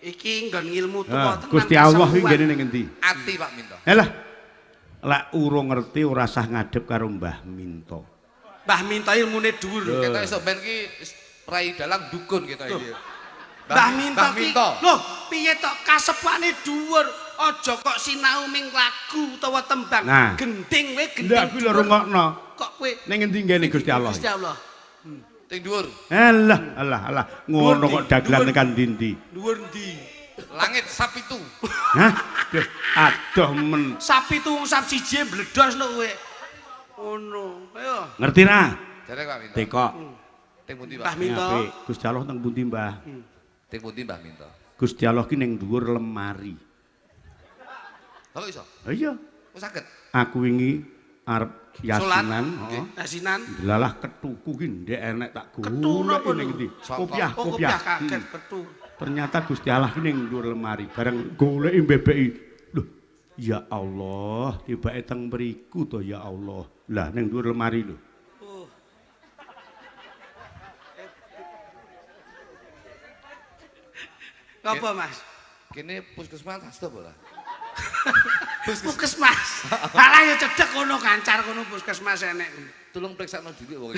Iki nggon ilmu tuwa tenan. Gusti Allah iki ngene ning endi? Ati Pak Minto. Halah. Lek urung ngerti ora sah ngadep karo Mbah Minto. Mbah Minto ilmune dhuwur. Kita iso ben ki rai dalang dukun kita iki. Mbah Minto ki. Lho, piye tok kasepane dhuwur? Aja kok sinau ming lagu utawa tembang. Gending we gending. Lah kuwi lho rungokno. Kok kowe ning endi ngene Gusti Allah? Gusti Allah. Ting dhuwur. Alah. Ngono kok dagelan tekan ndi? Dhuwur ndi? Langit sapitu. Hah? Aduh men. Sapitu wong sap siji bledos lho kowe. Ngono. Ayo. Ngerti ra? Jare Pak Minto. Teko. Ting pundi Mbah Pak? Minto. Gusti Allah teng pundi, Mbah? Ting pundi Mbah Minto? Gusti Allah ki ning dhuwur lemari. Kalau iso? Iya. Kok saged? Aku wingi arep yasinan, Yasinan. Lalah ketuku ki ndek enek tak Ketu napa ning lho? ndi? Kopiah kaget ketu. Ternyata Gusti Allah ki ning dhuwur lemari, bareng goleki mbebeki. Loh, ya Allah, tibake teng mriku to ya Allah. Lah ning dhuwur lemari lho. Apa Mas? Kene puskesmas hasto bola. Puskesmas. Alah ya cedhek kono kancar kono puskesmas enek. Tulung priksakno dhisik wong.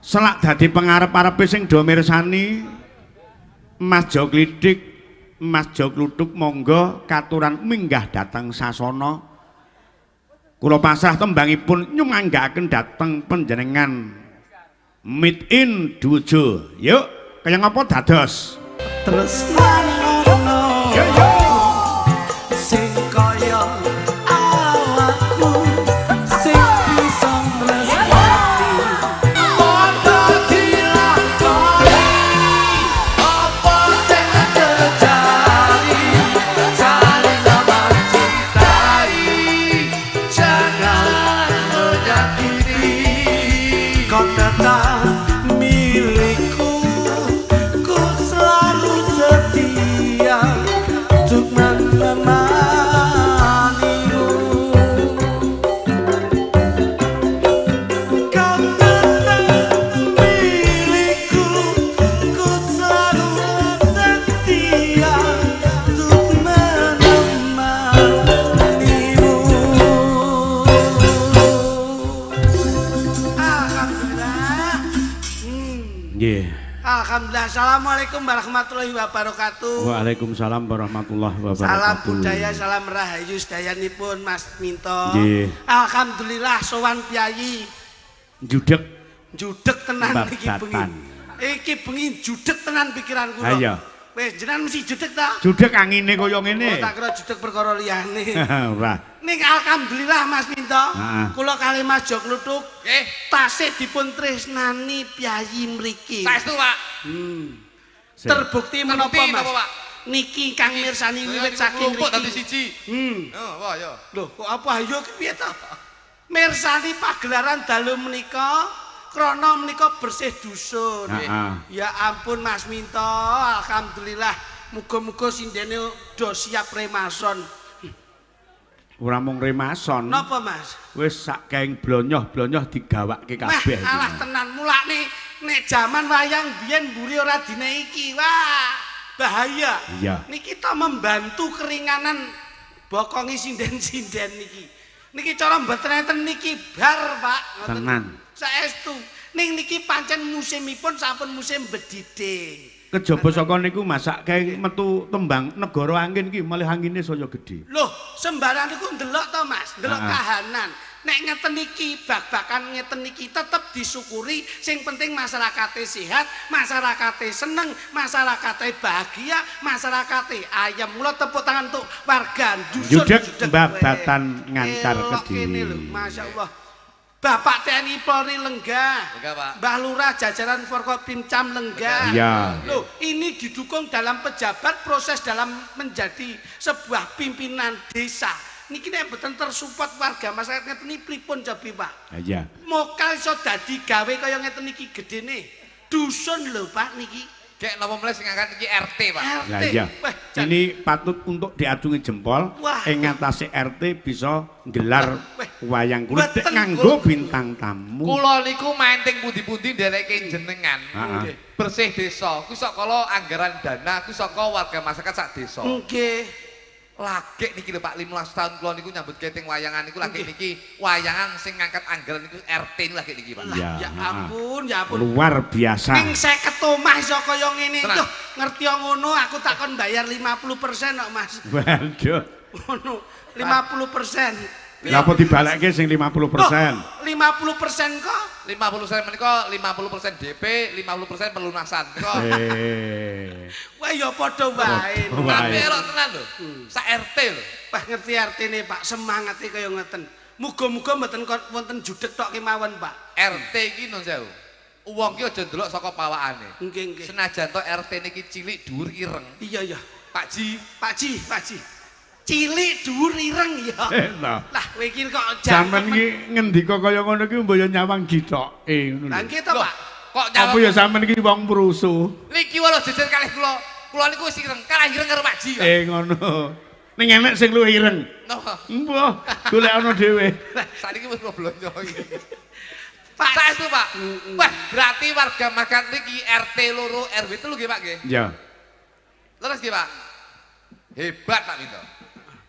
Selak dadi pengarep-arepe sing do mirsani Mas Jo Klidik, Mas Jo Kluthuk monggo katuran minggah dhateng sasana. Kula pasrah tembangipun nyumanggaaken dhateng panjenengan Meet in Dujo. Yuk, kaya ngapa dados? Terus ngono. Sing kaya awakku sing bisa ngrasani. Padha dilakoni apa sing terjadi. Saling sama cintai, jangan menyakiti. Kau datang milikku, ku selalu setia untuk menemanimu. Kau datang milikku, ku selalu setia untuk menemanimu. Alhamdulillah. Nggih. Alhamdulillah. Assalamualaikum warahmatullahi wabarakatuh. Waalaikumsalam warahmatullahi wabarakatuh. Salam budaya, salam rahayu sedayanipun Mas Minto. Nggih. Alhamdulillah sowan piyayi. Judeg Judeg tenan iki bengi. babatan. Iki bengi judeg tenan pikiran kula. Ayo. Wis jenengan mesti judeg ta? Judeg angine kaya Oh, ngene. tak kira judeg perkara liyane. Ora. Ning alhamdulillah Mas Minto. Heeh. Kula kalih Mas Jo Kluthuk Nggih. tasih dipun tresnani piyayi mriki. Saestu Pak. Terbukti menapa Terbukti Mas? napa, Pak? Niki kang mirsani wiwit saking Kelompok dadi mriki. siji. Oh, wah ya. Loh, kok apa ayo ki piye to? Mirsani pagelaran dalu menika krana menika bersih dusun. Heeh. Ya ampun Mas Minto, alhamdulillah muga-muga sindene do siap remason. Ora mung remason. Napa Mas? Wis sak keng blonyoh-blonyoh digawake Mah kabeh. alah tenan mulane nek jaman wayang biyen mburi ora dinaiki. Wah, bahaya. Iya. Niki kita membantu keringanan bokongi sinden-sinden niki. Niki cara mboten enten niki bar, Pak. Ngoten. Tenan. Saestu. Ning niki pancen musimipun sampun musim bedhidhing. Kejaba saka niku masak kae metu tembang negara angin ki malih angine saya gedhe. Loh, sembarang niku ndelok to, Mas, ndelok kahanan. Nek ngeten iki bak-bakan ngeten iki tetep disyukuri, sing penting masyarakate sehat, masyarakate seneng, masyarakate bahagia, masyarakate ayem. Mula tepuk tangan untuk warga dusun Judeg babatan ngancar kedhi. Kene lho, kedhi. masyaallah. Bapak TNI Polri lenggah. Lenggah, Pak. Mbah Lurah jajaran Forkopimcam lenggah. Iya. Loh, ini didukung dalam pejabat proses dalam menjadi sebuah pimpinan desa. Niki nek mboten tersupport warga masyarakat ngeten niki pripun cobi, Pak? Iya. Mokal iso dadi gawe kaya ngeten iki gedene. Dusun lho, Pak niki. Dek napa meneh sing angkat iki RT, Pak. RT. Lah iya. Wah, Ini patut untuk diacungi jempol Wah. ing ngatasé RT bisa nggelar Wayang kulit Mboten, nganggo Bu. bintang tamu. Kula niku main teng pundi-pundi ndereke jenengan. Heeh. Bersih desa. Ku sok kala anggaran dana, ku saka warga masyarakat sak desa. Nggih. Lagi niki lho Pak 15 tahun kula niku nyambut keting wayangan niku lagi niki wayangan sing ngangkat anggaran niku RT niku lagi niki Pak. Ya, Ya ampun, ya ampun. Luar biasa. Ping 50 omah iso kaya ngene. Tenang. Tuh, ngerti ngono aku takon bayar 50% kok, Mas. Waduh. Ngono, 50%. Lah apa dibalekke sing 50%? 50% kok. 50% menika 50% DP, 50% pelunasan. Menika Wah ya padha wae. Padha wae. tapi elok tenan lho. Sak RT lho. Pak ngerti artine Pak, semangate kaya ngeten. Muga-muga mboten wonten judeg tok kemawon, Pak. RT iki nun sewu. Wong ki aja ndelok saka pawakane. Nggih, nggih. Senajan to RT niki cilik dhuwur ireng. Iya ya. Pak Ji, Pak Ji. Cilik dhuwur ireng ya. Nah, Lah kowe iki kok sampean iki ngendika kaya ngono iki mbaya nyawang ditoke ngono. Lah lho. nggih to, Pak. kok Apa nyawang ya sampean iki wong prusu? niki wae jejer kalih kula. Kula niku wis ireng, kalah ireng karo Pak Ji kok. Ngono. Ning enek sing luwih ireng. No. Mbah, golekno dhewe. Saniki wis kula blonjo iki. Pak. Saestu, Pak. Wah, berarti warga makan niki RT loro RW 3 nggih, Pak nggih. Ya. Terus nggih, Pak. Hebat Pak Minto.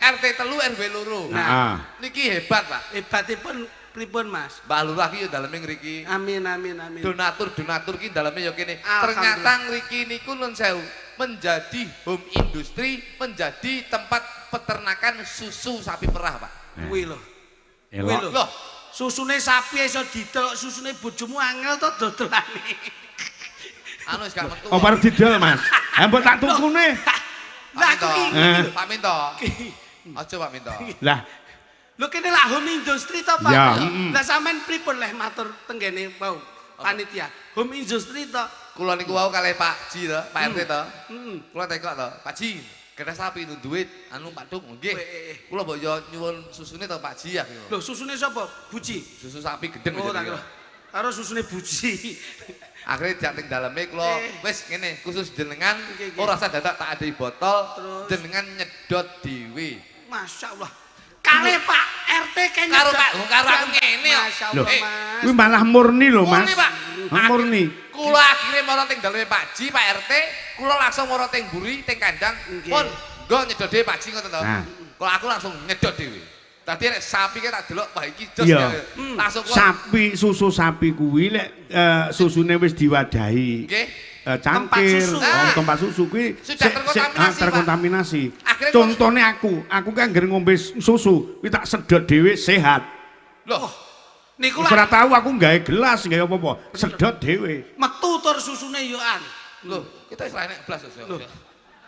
RT 3 RW 2. Heeh. Niki hebat, Pak. Hebatipun pripun, Mas? Mbah Lurah ki yo daleme ngriki. Amin. Donatur ki daleme yo kene. Alhamdulillah. Ternyata ngriki niku nun sewu menjadi home industry, menjadi tempat peternakan susu sapi perah, Pak. Kuwi lho. Elok. Loh, Susune sapi iso didelok, susune bojomu angel to dodolane. anu wis gak metu. Apa arep didol, Mas? Ha mbok tak tukune. Lah aku iki. Pak Minto. Aja Pak Minto. Lah, Lho kene lah home industry to, Pak. Ya, Lah sampean pripun leh matur tenggene wau panitia. Home industry to. Kula niku wau kalih Pak Ji to, Pak RT to. Heeh. Kula tekok to, Pak Ji, kena sapi itu duit anu Pak Tung nggih. Kula mbok yo nyuwun susune to Pak Ji ya. Lho susune sapa? Buji. Susu sapi gedeng Oh, gitu. tak kira. Karo susune buji. Akhirnya jating daleme kula wis ngene khusus jenengan Nggih, nggih. ora usah dadak tak adai botol Terus? jenengan nyedot dhewe. Masya Allah. Kalih Pak RT kayaknya. Karo Pak, karo aku ngene kok. Masya Loh, Allah, Mas. kuwi malah murni lho, Mas. Murni, Pak. Murni. Kula akhirnya mara teng daleme Pak Ji, Pak RT, kula langsung mara teng mburi, teng kandang. Nggih. Pun nggo nyedot dhewe Pak Ji ngoten to. Nah. Kula aku langsung nyedot dhewe. Tadi nek sapi ki tak delok wah iki jos Iya. ya. Langsung kula Sapi susu sapi kuwi lek susune wis diwadahi. nggih. Cangkir, susu. tempat susu kuwi Sudah terkontaminasi, Pak. terkontaminasi. Akhirnya Contone aku kan anggere ngombe susu, kuwi tak sedot dhewe sehat. Loh, Niku Wis lah ora tahu aku gawe gelas, gawe apa-apa, sedot dhewe. metu tur susune yo an. loh, kita wis ra enek blas Loh.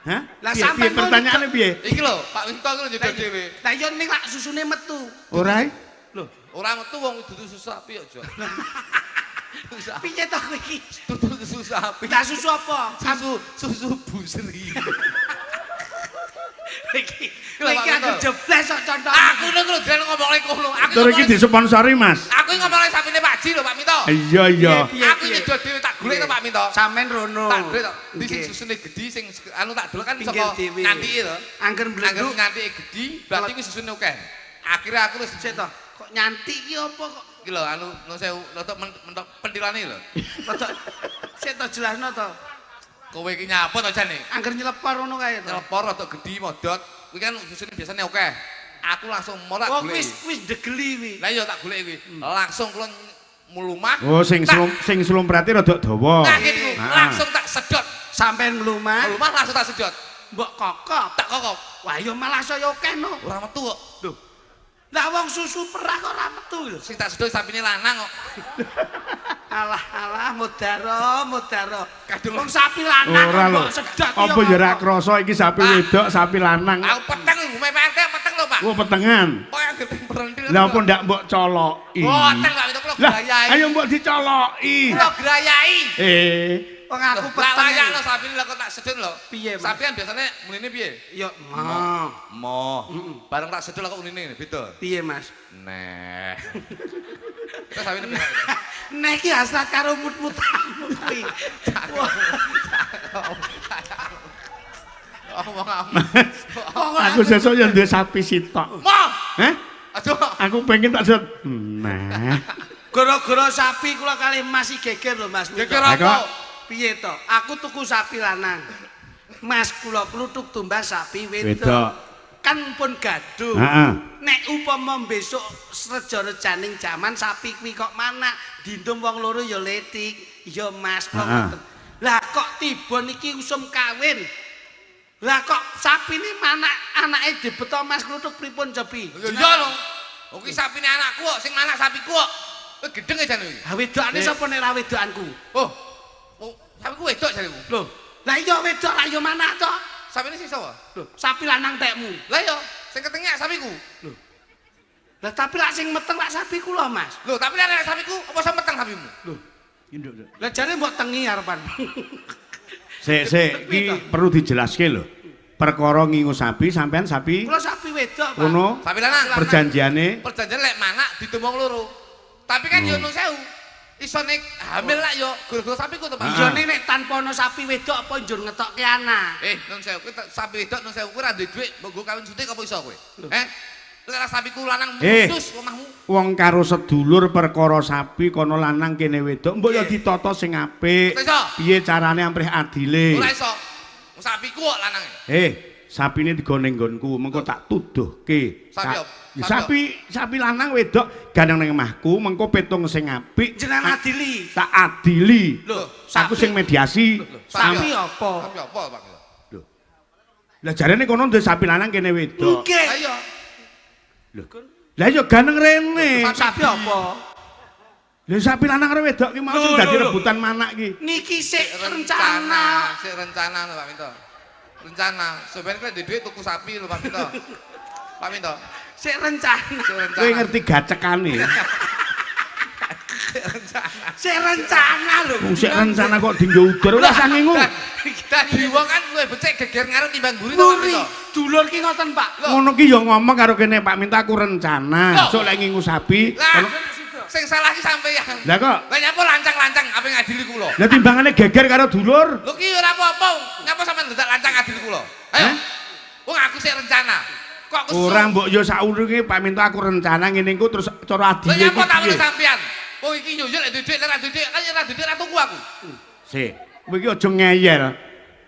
Hah? Lah Piye, sampean piye, pertanyaane piye? Iki lho, Pak Winto ki lho nyedot dhewe. Lah yo ning lak susune metu. Ora? Lho, Ora metu wong dudu susu sapi kok, Jo. piye to kowe iki? Dudu susu sapi. Lah susu apa? Susu busri. Iki. Lho, Iki Pak aku Minto. jebles kok contoh. Aku niku lho den ngomong kono. Aku Tur iki disponsori, Mas. Aku ngomong sapine Pak Ji lho, Pak Minto. Iya, iya. Piye, Aku piye? nyedot dhewe tak golek to Pak Minto. Sampean rono. Tak golek to. Di sing Nggih. susune gedhi sing anu tak delok kan Pinggir saka dhewe. ngantike to. Angger Angger mbleduk. ngantike gedhi, berarti kuwi susune akeh. Akhirnya aku wis Sik to. Kok nyantik iki apa kok? iki lho anu no sewu notok mentok pentilane lho. Rada sik to jelasno to. Kowe iki nyapa to jane? Angger nyelepor ngono kae to. Telepor rada gedhi modot. Kuwi kan susune biasane akeh. Aku langsung morak Oh golek. wis degeli kuwi. Lah iya tak golek kuwi. Langsung kula mulumah. Oh, sing slum berarti rada dawa. Nah, gitu. Ah. Langsung tak sedot. Sampean nglumah, Mulumah langsung tak sedot. mbok kokop. Tak kokop. Wah yo malah saya akeh no. Ora metu kok. Loh. Lah wong susu perah kok ora metu lho. Sing tak sedot sapine lanang kok. Alah mudaro. Kadung Wong sapi lanang Ora lho. mbok sedot Apa ya ora krasa iki sapi Pak. wedok, sapi lanang. Aku peteng ngume PRT peteng lho, Pak. Oh, petengan. Kok yang gedeng berhenti. Lah apa ndak mbok coloki? Boten Pak, itu kula Lah, grayai. ayo mbok dicoloki. Kula grayai. Wong aku Lah layak lho peteng. sapine lho kok tak sedot lho. Piye, Mas? Sapi kan biasanya munine piye? Yo Mo. Bareng tak sedot kok munine beda. piye Mas? Nah. Kita sapine piye? Nek iki hasrat karo mut-mutanmu kuwi. Ngomong apa? Wong Aku sesuk ya duwe sapi sitok. Mo. Hah? Aduh. Aku pengen tak set. Nah. Gara-gara sapi kula kali masih geger lho Mas. Geger Lah, kok? apa? Piye to? Aku tuku sapi lanang. Mas kula kluthuk tumbas sapi wedok. Wedok. Kan pun gaduh. Heeh. Nek upama besok reja-rejaning jaman sapi kuwi kok manak, dindum wong loro ya letik. Ya Mas, kok ngoten. Lah kok tiba niki usum kawin. Lah kok sapi ini manak anake dibeto Mas kluthuk pripun Jopi? Iya lho. Oke sapine anakku kok, sing manak sapiku kok. Kowe gedeng e jane iki. Ha wedokane sapa nek ra wedokanku? Oh. Oh, sapiku wedok jariku. Lho, lah iya wedok lah ya manak to. Sapine sing sapa? Lho, sapi lanang tekmu. Lah iya, sing ketengek sapiku. Lah tapi lak sing meteng lak sapiku lho, Mas. Lho, tapi lek sapiku apa sing meteng sapimu? Lho, lah jane mbok tengi arepan. Sik, iki perlu dijelaske lho. Perkara ngingu sapi sampean sapi Kula sapi wedok, Pak. ngono Sapi lanang. perjanjiane Perjanjian lek manak ditemong loro. Tapi kan yo nun sewu. Iso nek hamil lak yo gara-gara sapiku to, Pak. Iya nek tanpa ana sapi wedok apa njur ngetokke anak. Nun sewu, kowe sapi wedok nun sewu kowe ra duwe dhuwit, mbok kawin suntik apa iso kowe? Lek sapiku lanang mutus omahmu. wong karo sedulur perkara sapi kono lanang kene wedok mbok ya ditata sing apik. Piye carane amprih adile? Ora iso. Sapiku kok lanang. Sapine digone nggonku, mengko tak tuduhke. Sapi apa? Sapi lanang wedok gandeng nang omahku, mengko petung sing apik. Jenengan adili. Tak adili. Lho, Aku sing mediasi. Sapi apa? Sapi apa, Pak? Lho. Lah jarene kono ndek sapi lanang kene wedok. Nggih. Lah iya. Lho. Lah iya gandeng rene. Sapi apa? Lha sapi lanang karo wedok ki mau sing dadi rebutan manak ki. Niki sik rencana. Sik rencana lho Pak Minto. Rencana. Sampeyan kowe duwe tuku sapi lho Pak Minto. Pak Minto. Sik rencana. Sik rencana. Kowe ngerti gacekane. Sik rencana lho. Wong sik rencana kok dinggo udur ora usah ngingu. Dadi wong kan luwih becik geger ngarep timbang mburi to Pak Muri, Minto. dulur ki ngoten, Pak. Ngono ki ya ngomong karo kene Pak Minta aku rencana. Sok lek ngingu sapi. Lah, sing salah ki sampeyan. Lah kok Lah nyapa lancang-lancang apa ngadili kula? lah timbangane geger karo dulur. Lho ki ora apa-apa. Nyapa sampean ndak lancang adil kula? Ayo. Wong aku sik rencana. Kok kesu. Ora mbok yo saurunge Pak Minta aku rencana ngene iku terus cara Lah adile nyapa tak piye? sampean? Oh iki yo lek duwe lek ra duwe kan ora duwe ra tuku aku. Sik, kowe iki aja ngeyel.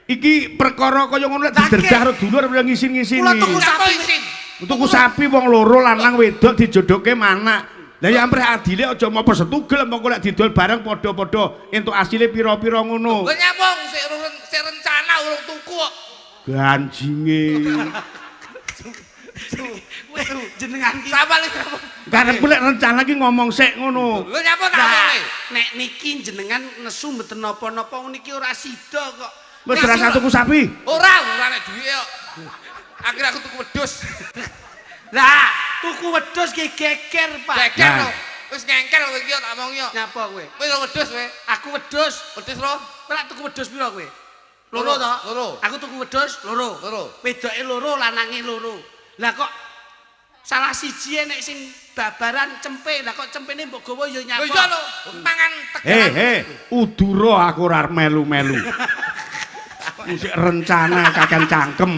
Iki perkara kaya ngono lek diderdah karo dulur ora ngisin-ngisini. Kula tuku Sapi isin. Tuku sapi wong loro lanang wedok dijodohke manak. Lah ya amprih adile aja mau setugel mongko lek didol bareng padha-padha entuk asile pira-pira ngono. Lah nyapa sik rencana urung tuku kok. Ganjinge. Jenengan ki Sapa lek Karep lek rencana ki ngomong sik ngono. Lho nyapa tak Lah, ngomong. nek niki jenengan nesu mboten napa-napa niki ora sida kok. Wis rasa tuku sapi. Ora nek duwe kok. Akhirnya aku tuku wedhus. Lah, tuku wedhus ki geger, Pak. Geger Nah. lho. Wis ngengkel kowe iki tak omongi kok. Nyapa kowe? Kowe lho wedhus kowe. Aku wedhus. Wedhus lho. Kowe lak tuku wedhus pira kowe? Loro to? Loro. Aku tuku wedhus loro. Loro. Wedoke loro, lanange loro. Lah kok salah siji nek sing babaran cempe. Lah kok cempene mbok gawa ya nyapa? Lho iya lho, mangan tegelan. Udura aku ora melu-melu. Sik rencana kakan cangkem.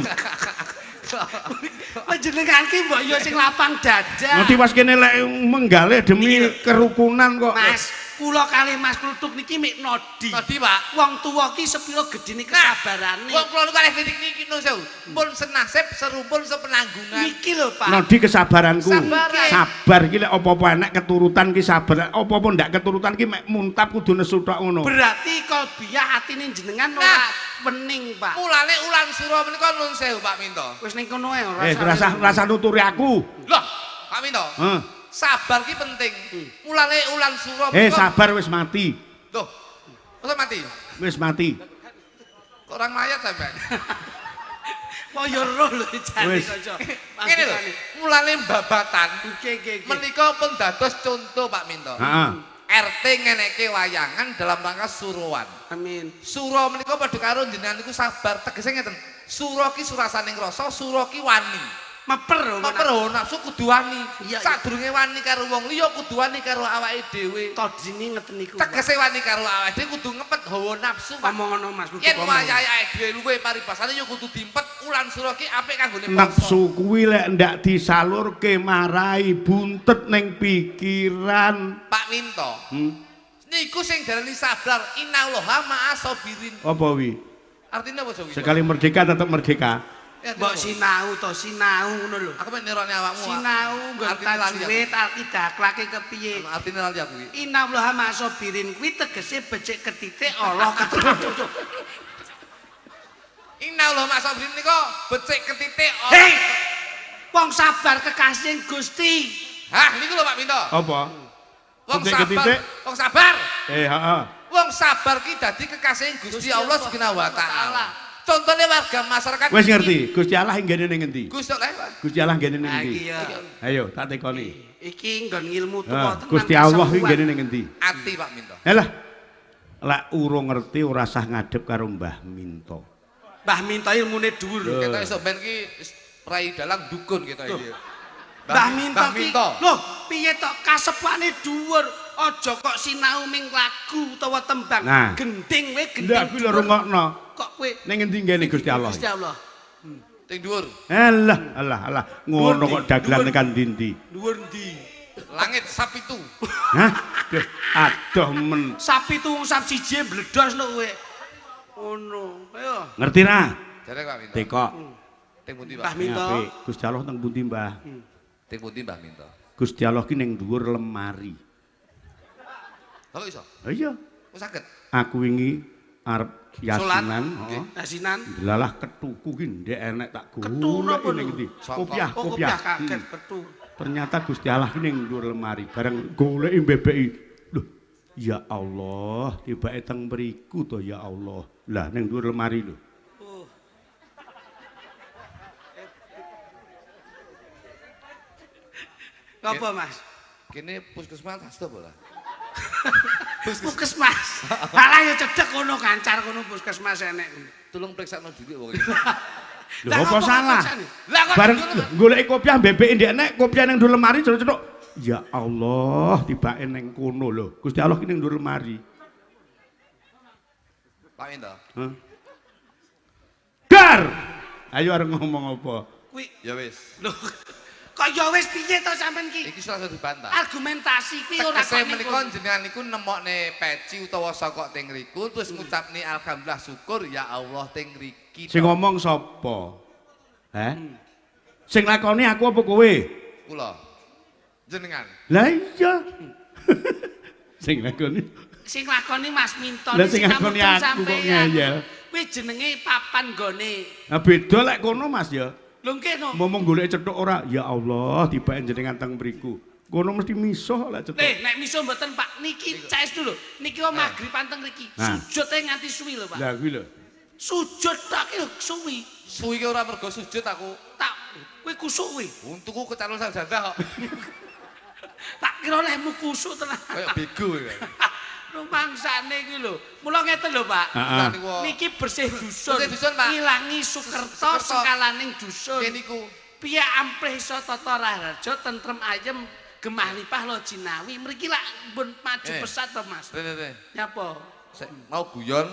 Panjenengan ki mbok ya sing lapang dada. Ngerti pas kene lek menggalih demi kerukunan kok. Mas, kula kali Mas Kluthuk niki mik nodi. Tadi Pak. Wong tuwa ki sepira gedene kesabarane. Wong kula kalih niki nun sewu. Pun senasib serumpun sepenanggungan. Niki lho, Pak. Nodi kesabaranku. Sabaran. Sabar ki lek apa-apa enek keturutan ki sabar. Apa-apa ndak keturutan ki mek muntap kudu nesu tok ngono. Berarti kalbiah atine jenengan ora pening, Pak. Mulane ulan sura menika nun sewu Pak Minto. Wis ning kono ae ora. Rasa nuturi aku. Loh, Pak Minto. Heeh. Sabar ki penting. Mulane ulan sura Sabar wis mati. Loh. Masa mati? Wis mati. Kok orang mayat sampean? Kaya roh lho jane Wis. kanca. Ngene lho, mulane babatan Nggih. menika pun dados contoh Pak Minto. Heeh. RT ngeneke wayangan dalam rangka suruhan. Amin. Sura menika padha karo jenengan niku sabar, tegese ngeten. Sura ki surasaning rasa, sura ki wani. Meper hawa nafsu kudu wani. Iya, Sadurunge wani karo wong liya kudu wani karo awake dhewe. Todine ngeten niku. Tegese wani karo awake dhewe kudu ngepet hawa nafsu. Ngomong ngono Mas, kudu Yen ngomong. wayahe awake dhewe luwe paribasane ya kudu dimpet ulan sura ki apik kanggone poso. Nafsu kuwi lek ndak disalurke marai buntet ning pikiran. Pak Minto. Niku sing darani sabar, innallaha ma'asabirin. Apa wi? Artinya apa Jawi? Sekali merdeka tetap merdeka. Mbok sinau to, sinau ngono lho. Aku mek nerone awakmu. Sinau nggon tajwid alkidaklake kepiye. Artine lali aku iki. Innallaha ma'asabirin kuwi tegese becik ketitik Allah ketutup. Innallaha ma'asabirin nika becik ketitik Hei! Wong sabar kekasih Gusti. Hah, niku lho Pak Minto. Apa? Wong Becik sabar. ketitik? Wong sabar. Heeh. Wong sabar ki dadi kekasih Gusti Allah Subhanahu wa taala. Contohnya warga masyarakat Wis ngerti, Gusti Allah nggene ning endi? Gusti Allah. Gusti Allah nggene ning Nah endi? iki ya. Ayo tak tekoni. Iki nggon ilmu tuwa Ah, tenan. Gusti Allah kuwi nggene ning endi? Ati Pak Minto. Halah. Lek urung ngerti ora usah ngadep karo Mbah Minto. Mbah Minto ilmune dhuwur. Ketok iso ben ki rai dalang dukun ketok iki. Mbah Minto ki. Lho, piye tok kasepane dhuwur. Aja kok sinau ming lagu utawa tembang. Nah. Gending we gending. Ndak kuwi lho rungokno. Kok kowe Ning endi nggene Gusti Allah? Gusti Allah. Ting dhuwur. Alah. Ngono kok dagelan tekan ndi? Dhuwur ndi? Langit sapitu. Hah? Duh, adoh men. Sapi tu sap siji bledos lho kowe. Ngono. Ayo. Ngerti ra? Jare Pak Minto. Tekok. Ting pundi Mbah Pak? Minto. Apik. Gusti Allah teng pundi, Mbah? Ting pundi Mbah Minto? Gusti Allah ki ning dhuwur lemari. Kok iso? Oh iya, Kok saged? aku wingi arep yasinan, heeh. Asinan. Delalah ketuku ki ndek enek tak Ketu napa golek ning lho? ndi? Saka- Kopiah, Oh, kopiah. kopiah kaget petu. Ternyata Gusti Allah ki ning dhuwur lemari, bareng goleki mbebeki. Loh, ya Allah, tibake teng mriku to ya Allah. Lah ning dhuwur lemari lho. Oh. Apa Mas? Kene puskesmas stop ora? Puskesmas. Alah ya cedhek kono kancar kono puskesmas enek. Tolong periksakno dhisik wong iki. Lho apa salah? Lah kok Bareng goleki kopiah mbebeki ndek enek, kopiah ning dhuwur lemari cetuk. Ya Allah, tibake ning kono lho. Gusti Allah ki ning dhuwur lemari. Pak Minto. Hah? Dar. Ayo arep ngomong apa? Kuwi Ya wis. lho. Kok ya wis piye to sampean ki? Iki salah satu dibantah. Argumentasi kuwi ora Tegese kok menika jenengan niku nemokne peci utawa sokok teng riku terus ngucapne alhamdulillah syukur ya Allah teng riki. Sing ngomong sapa? Sing lakoni aku apa kowe? Kula. Jenengan. Lah iya. Sing lakoni. sing lakoni Mas Minto Lah sing lakoni aku kok ngeyel. Kuwi jenenge papan gone. Nah beda lek kono Mas ya. Lho nggih no. Momong golek cethuk ora? Ya Allah, tibake jenengan teng mriku. Kono mesti miso lek cethuk. Nek miso mboten Pak, niki caes dulu. Niki wae magriban teng mriki. Sujud nganti suwi lho Pak. Lah kuwi lho. Sujud tak suwi. Suwi ki ora mergo sujud aku. Tak kowe kusuk kuwi. Untukku kecalon sajadah kok. Tak kira lehmu kusuk tenan. Kayak bego ya. Rumangsane iki lho. Mula ngeten lho Pak. Heeh. Niki bersih dusun. Bersih dusun, Pak. Ngilangi Sukerto sekalaning dusun. Kene niku Piye amprih iso tata raharja tentrem ayem gemah lipah lo jinawi. Mriki lak pun maju pesat to Mas. Rene. Nyapa? Mau guyon,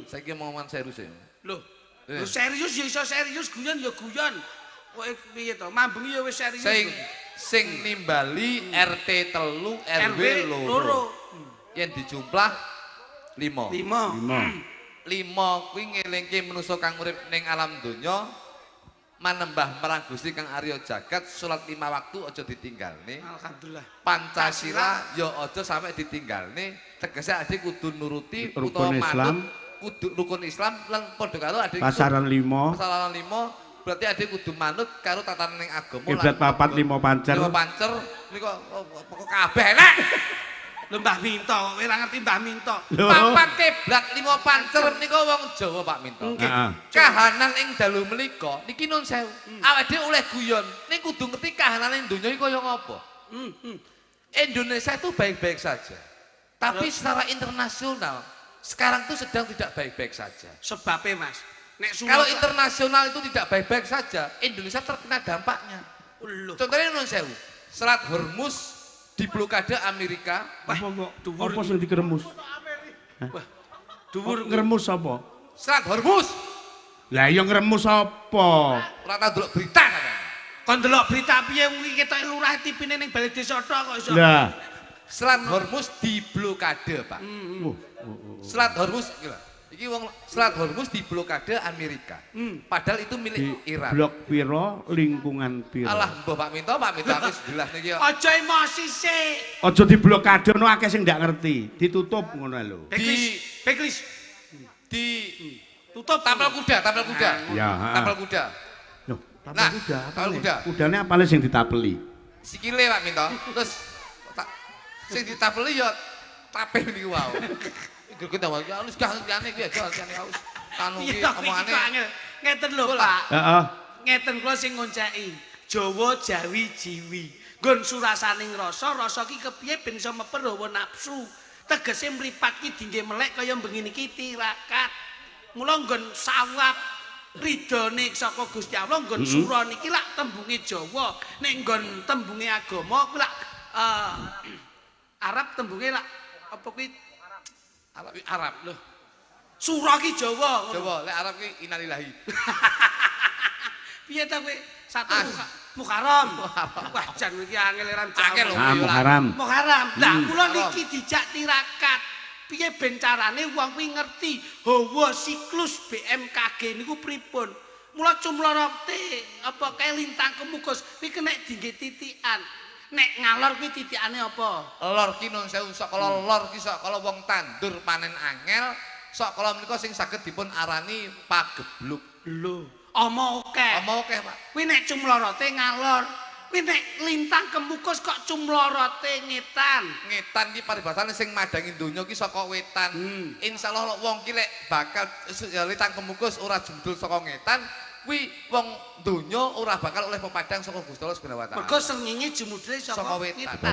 saiki mau ngomongan serius ya. Lho. Lho serius ya iso serius, guyon ya guyon. Kowe piye to? Mambengi ya wis serius. Sing nimbali RT 3 RW 2. Yen dijumlah 5. 5. 5 kuwi ngelingke manusa kang urip ning alam donya manembah marang Gusti Kang Arya Jagat salat 5 waktu aja ditinggalne. Alhamdulillah. Pancasila ya aja sampe ditinggalne. Tegese adik kudu nuruti Rukun utawa Islam. manut kudu rukun Islam lan padha karo adik Pasaran 5. pasaran 5 berarti adik kudu manut karo tatanan ning agama Kiblat papat 5 pancer. 5 pancer niku pokok kabeh enak. Lho Mbah Minto, kowe ora ngerti Mbah Minto. Papat kiblat 5 pancer niku wong Jawa Pak Minto. Heeh. Kahanan ing dalu menika niki nun sewu. Awake dhewe oleh guyon. Ning kudu ngerti kahanan ing donya iki kaya ngapa. Indonesia itu baik-baik saja. Tapi secara internasional sekarang itu sedang tidak baik-baik saja. Sebabnya Mas. Nek Kalau internasional itu tidak baik-baik saja, Indonesia terkena dampaknya. Loh. Contohnya non sewu, Selat Hormuz diblokade Amerika. Apa kok? Apa sing dikeremus? Wah, dhuwur Ngeremus apa? Selat Hormuz. Lah ya ngeremus apa? Ora tau delok berita katanya. kon delok berita piye kuwi ketok lurah tipine ning Balai Desa tok kok iso. Lah, Selat Hormuz diblokade, Pak. Selat Hormuz gila. Iki wong Selat Hormuz diblokade Amerika. Padahal itu milik Iran. blok piro lingkungan piro? Alah, mbah Pak Minto aku jelas niki yo. Aja emosi sik. Aja diblokade ono akeh sing ndak ngerti, ditutup ngono lho. Beklis. Di Tutup tampil kuda. Ya, Tampil kuda. Loh, tapel Nah, kuda. tapel kuda. Kudane apale sing ditapeli? Sikile Pak Minto. Terus sing ditapeli yo tape niku wae. Iku kita wae wis gak liyane iki aja liyane aus. Kanu iki omongane. Ngeten lho, Pak. Heeh. Ngeten kula sing ngonceki. Jawa Jawi Jiwi. Nggon surasaning rasa, rasa ki kepiye ben iso meper hawa nafsu. Tegese mripat ki dingge melek kaya bengi niki tirakat. Mula nggon sawab ridone saka Gusti Allah nggon sura niki lak tembunge Jawa. Nek nggon tembunge agama kuwi lak Arab tembunge lak apa kuwi Arab lho. Sura ki Jawa. Coba lek Arab ki innalillahi. Piye ta kowe? Satu Muharram. Wah, jan iki angel eran Angel lho. Muharram. Muharram. Lah kula niki dijak tirakat. Piye ben carane wong kuwi ngerti hawa siklus BMKG niku pripun. Mula cumlorote apa kae lintang kemukus kuwi kena dingge titikan. Nek ngalor kuwi titikane apa? Lor ki nun sewu sakala lor ki sakala wong tandur panen angel, sakala menika sing saged dipun arani pagebluk. Lho, ama akeh. Omong akeh, Pak. Kuwi nek cumlorote ngalor. Kuwi nek lintang kemukus kok cumlorote ngetan. Ngetan ki paribasane sing madangi donya ki saka wetan. Insyaallah wong ki lek bakal lintang kemukus ora jendul saka ngetan, kuwi wong donya ora bakal oleh pepadang saka Gusti Allah Subhanahu wa taala. Mergo srengenge jumudule saka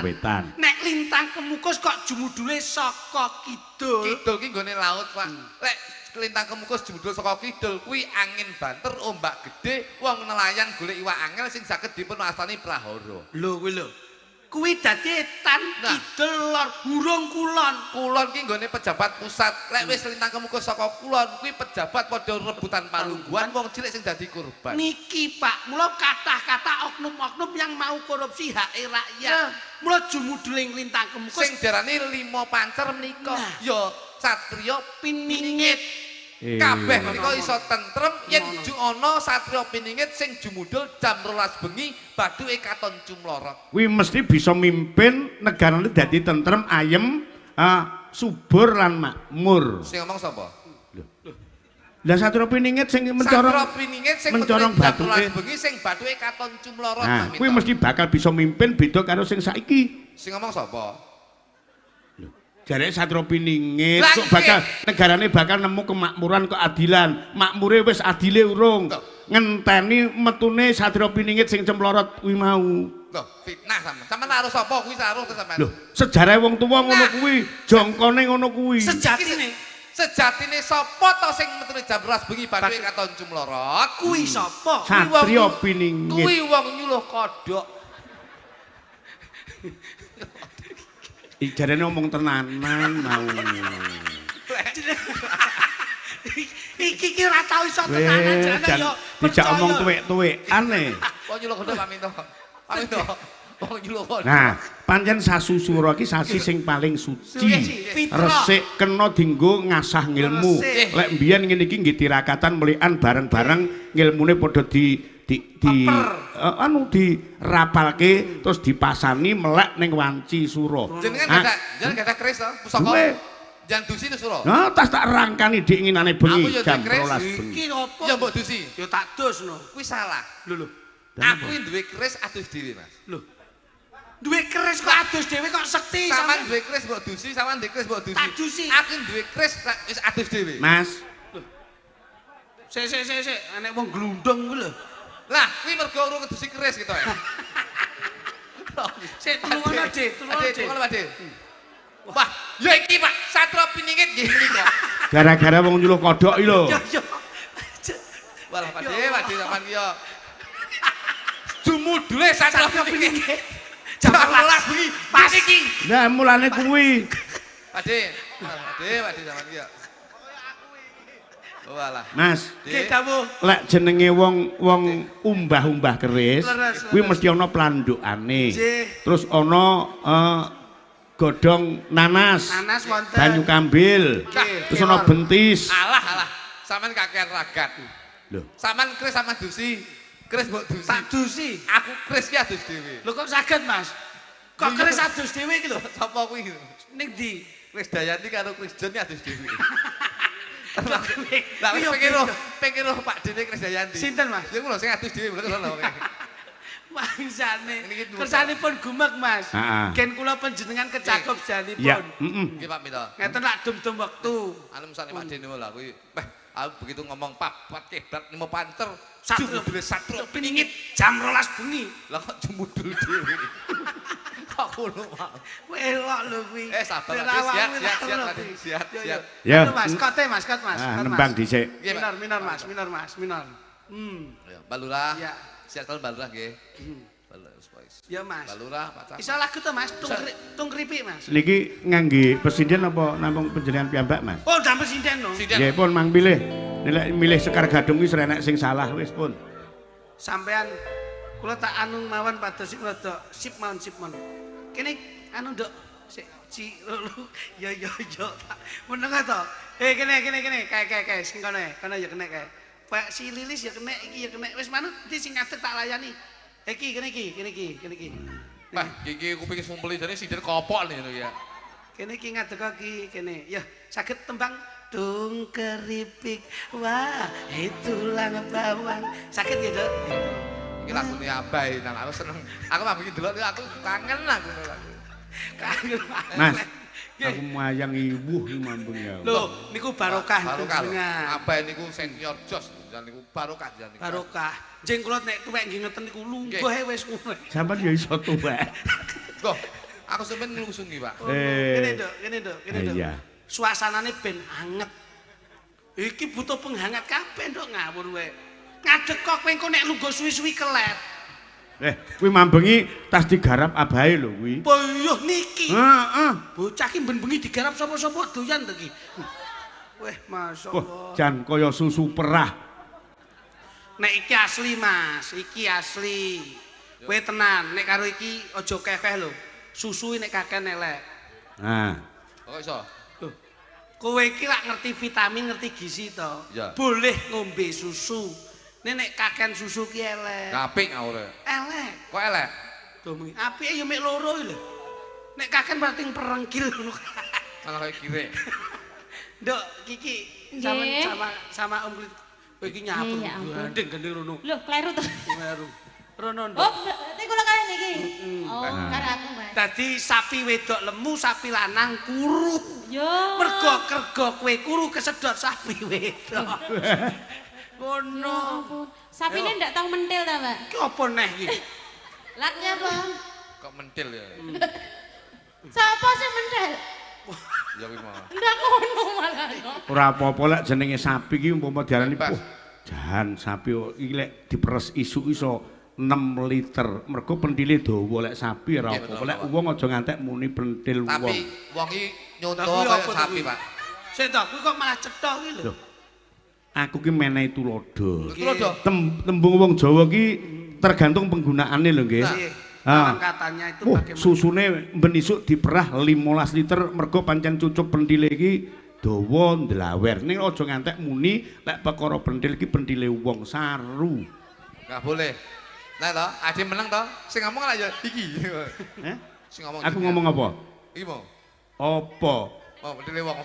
Wetan. Nek lintang kemukus kok jumudule saka kidul. Kidul ki nggone laut, Pak. Lek lintang kemukus jumudul saka kidul kuwi angin banter, ombak gede, wong nelayan golek iwak angel sing saged dipun wastani prahara. Lho kuwi lho. Kuwi dadi etan kidul lor burung kulon. Kulon ki nggone pejabat pusat. Lek wis lintang kemukus saka kulon kuwi pejabat padha rebutan palungguhan wong cilik sing dadi korban. Niki Pak, mula kathah-kathah oknum-oknum yang mau korupsi hak rakyat. Mula jumuduling lintang kemukus Sing diarani 5 pancer menika ya satriya piningit. kabeh menika iso tentrem yen ana satriya piningit sing jumudul jam 12 bengi baduke katon cumlorot. Kuwi mesti bisa mimpin negarane dadi tentrem, ayem, subur lan makmur. Sing ngomong sapa? Lah Satria Piningit sing mencorong Satriya piningit sing mencorong jam batuke. 12 bengi sing baduke katon cumlorot. Nah, kuwi mesti bakal bisa mimpin beda karo sing saiki. Sing ngomong sapa? Jarek Satria Piningit Lah, kok bakal negarane bakal nemu kemakmuran keadilan. Makmure wis adile urung. Ngenteni metune Satria Piningit sing cemplorot kuwi mau. Loh, fitnah sampean. Sampeyan karo sapa kuwi saruh ke sampean? Lho, sejarah wong tuwa ngono kuwi, jongkone ngono kuwi. Sejatine sapa to sing metune jam 12 bengi baduke katon cumlorot? Kuwi sapa? Satria Piningit. Kuwi wong nyuluh kodhok. Jarene ngomong tenanan mau. Iki ora tau iso tenanan jane yo. Dijak omong tuwek-tuwekan e. Wong nyuluh kodhok Pak Minto. Pak Minto. Wong nyuluh kodhok. Nah, pancen sasusura iki sasi sing paling suci. Resik kena dienggo ngasah ngilmu. Lek mbiyen ngene iki nggih tirakatan melikan bareng-bareng ngilmune padha anu dirapalke terus dipasani melek ning wanci sura. Jenengan gadah keris to pusaka. Jan dusi to sura. Nah, tas tak rangkani dik nginane bengi jam 12 bengi. Iki opo? Ya mbok dusi. Ya tak dusno. Kuwi salah. Lho. Aku duwe keris adus dhewe, Mas. Lho. Duwe keris kok adus dhewe kok sekti Sampeyan duwe keris mbok dusi, sampeyan duwe keris mbok dusi. Tak dusi. Aku duwe keris wis adus dhewe. Mas, Sik enek wong glundung kuwi lho. Lah, kuwi mergo urung ngedusi keris gitu ya. Sik tulungono, Dik, tulungono, Dik. Tulungono, Pak Dik. Wah, ya iki Pak, Satria Piningit nggih menika. gara-gara wong nyuluh kodhok iki lho. Yo yo. Jumudule Satrio satrio Piningit. jam Jam 12 bengi. Pas iki. Lah mulane kuwi. Pakde zaman iki ya. Oh alah. Mas, Nggih dawuh. lek jenenge wong umbah-umbah keris, Leres, kuwi leres. mesti ana plandukane. Nggih. Terus ana godhong nanas, Nanas wonten. banyu kambil, Nggih. terus ana bentis. Alah. Sampeyan kakean ragat. Lho, Sampeyan kris sama dusi. Kris mbok dusi. Tak dusi. Aku kris ki adus dhewe. Lho kok saged, Mas? Kok keris adus dhewe iki lho. Sapa kuwi? Ning ndi? Kris Dayanti karo Kris Jon ki adus dhewe. Lah Kuwi yo pengen roh Pak Dene Kris Dayanti. Sinten, Mas? Ya ngono sing adus dhewe lho sono. Bangsane. Niki tuwek. Kersanipun gumek, Mas. Heeh. Gen kula panjenengan kecakup janipun. ya, heeh. Nggih Pak Mita. Ngeten lak dum-dum wektu. Anu misale Pak Dene lho kuwi. Aku begitu ngomong papat keblat nimo panter. Satrio Jumudule satrio Piningit jam 12 bengi. Lah kok jumudul dhewe. Kok ngono wae. Welok lho kuwi. Sabar Pak. Lawang Siap, kuwi siap, lak siap, lho Pak. kuwi. Siap, Yo, siap. yo. Ya. Anu, Mas, kot Mas. Ah, Kot, nembang Mas. dhisik. Nggih, Pak. Minor Mas. Ya, Mbak Lurah. Ya. Siap kalian Mbak Lurah nggih. Mbak Lurah Spice. Ya, Mas. Mbak Lurah Pak Camat. Iso lagu to, Mas? Tung kripik, Mas. Niki ngangge presiden apa namung panjenengan piyambak, Mas? Oh, damel sinden no. Sinden. Nggih pun mang pilih. Nek milih Sekar Gadung wis renek sing salah wis pun. Sampean kula tak anu mawon pados sik rada sip mawon. Kene anu nduk sik ci lulu. Ya. Meneng to. Kene. Kae sing kono ya kene kae. Pak si Lilis ya kene iki ya kene. Wis manut ndi sing ngadeg tak layani. Kene iki. Wah, iki kuping sumpeli jane sinden kopok nih ya. Kene iki ngadeg iki kene. Ya, saged tembang tung keripik. Wah, tulang bawang. Saged ya, Dok. Iki lagune Abah nang aku seneng. Aku mah iki delok aku kangen aku lagu. Kangen. Mas, Nggih. aku mayang iwuh mambung ya. Lho, niku barokah Barokah lho. jenengan. Abah niku senior jos jan niku barokah jan niku. Barokah. Jeng kula nek tuwek nggih ngeten niku lungguh wis ngono. Sampeyan ya iso tuwek. Loh, aku sampeyan nglusungi, Pak. Oh, Kene, Dok. Iya. Suasanane ben anget. Iki butuh penghangat kabeh, Dok, ngawur wae. Ngadeg kok kowe engko nek lungguh suwi-suwi kelet. Kuwi mambengi tas digarap abahe lho kuwi. Boyoh niki. Heeh. Bocah ki ben bengi digarap sapa-sapa doyan to ki. Weh, Wah, masyaallah. jan kaya susu perah. Nek iki asli, Mas. Iki asli. Kowe tenan, nek karo iki aja kekeh lho. Susu nek kakean elek. Nah, Kok iso? Loh, kowe iki lak ngerti vitamin, ngerti gizi to. Ya. Boleh ngombe susu. Nek kakean susu ki elek. Kaping aure. Elek. Kok elek? Domi, apike ya mek loro lho. Nek kakean berarti perengkil ngono. Malah kaya kire. Nduk, Kiki Nggih. sama Om Klit. Kowe iki nyapu. Ya ampun. Gendeng rono. Loh, kleru to. Meru. Rono nduk. Oh, berarti kula kalian iki. Oh, karo aku, Mas. Dadi sapi wedok lemu, sapi lanang kuru. Yo. Mergo kergo kowe kuru kesedot sapi wedok. Ya Ngono. ampun. Sapine ndak tau mentil ta, Mbak? Ki apa neh iki? Laknya apa? Kok mentil ya? Sapa sing mentil? Ya kuwi mah. Ndak ngono malah kok. ora apa-apa lek jenenge sapi iki umpama diarani Bebas. jan sapi iki lek diperes isuk iso 6 liter. Mergo pentile dawa lek sapi ora Iya, apa-apa. betul, Lek Pak. wong aja ngantek muni pentil Tapi wong. wong iki nyonto Lah, kuwi kaya apa to sapi, kuwi? Pak. Sik to, kuwi kok malah cetha iki lho. Loh. Aku ki menehi tulodo. Iki lho, Dok. Tembung wong Jawa ki tergantung penggunaane lho nggih. Nggih. Ah. Katanya itu Oh, bagaimana? susune ben isuk diperah 15 liter mergo pancen cucup pentile iki dawa ndlawer. Ning aja ngantek muni lek perkara pentil iki pentile wong saru. Enggak boleh. Nah toh, ade menang toh. Sing ngomong lah ya iki. Eh? Sing ngomong. Aku ngomong apa? Iki mau. Apa? Oh, bener wong.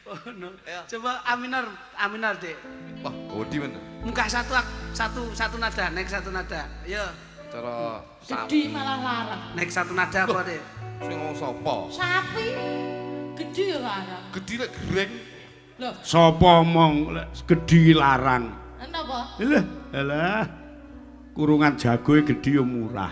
Oh, no. Ya. Coba aminar Dek. Wah, godi men. Muka satu nada, naik satu nada. Yo, Cara Gede sapi. malah larang. naik satu nada apa, Dek? Sing ngomong sapa? Sapi gede ya larang. Gede lek gereng. Loh, Sapa omong lek gedhi larang? napa? Alah. Kurungan jagoe gedhi yo murah.